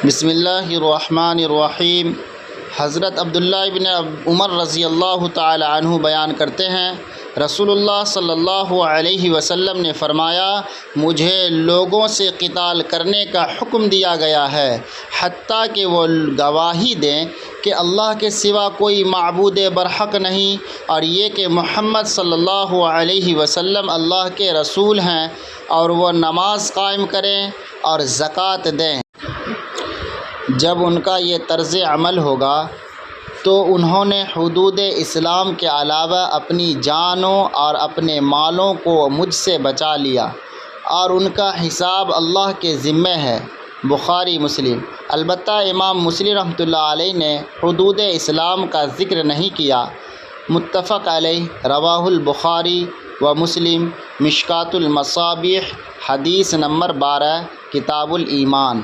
بسم اللہ الرحمن الرحیم۔ حضرت عبداللہ بن عمر رضی اللہ تعالی عنہ بیان کرتے ہیں، رسول اللہ صلی اللہ علیہ وسلم نے فرمایا، مجھے لوگوں سے قتال کرنے کا حکم دیا گیا ہے حتیٰ کہ وہ گواہی دیں کہ اللہ کے سوا کوئی معبود برحق نہیں، اور یہ کہ محمد صلی اللہ علیہ وسلم اللہ کے رسول ہیں، اور وہ نماز قائم کریں اور زکوٰۃ دیں۔ جب ان کا یہ طرز عمل ہوگا تو انہوں نے حدود اسلام کے علاوہ اپنی جانوں اور اپنے مالوں کو مجھ سے بچا لیا، اور ان کا حساب اللہ کے ذمے ہے۔ بخاری مسلم۔ البتہ امام مسلم رحمۃ اللہ علیہ نے حدود اسلام کا ذکر نہیں کیا۔ متفق علیہ، رواہ البخاری و مسلم، مشکوٰۃ المصابیح، حدیث نمبر 12، کتاب الایمان۔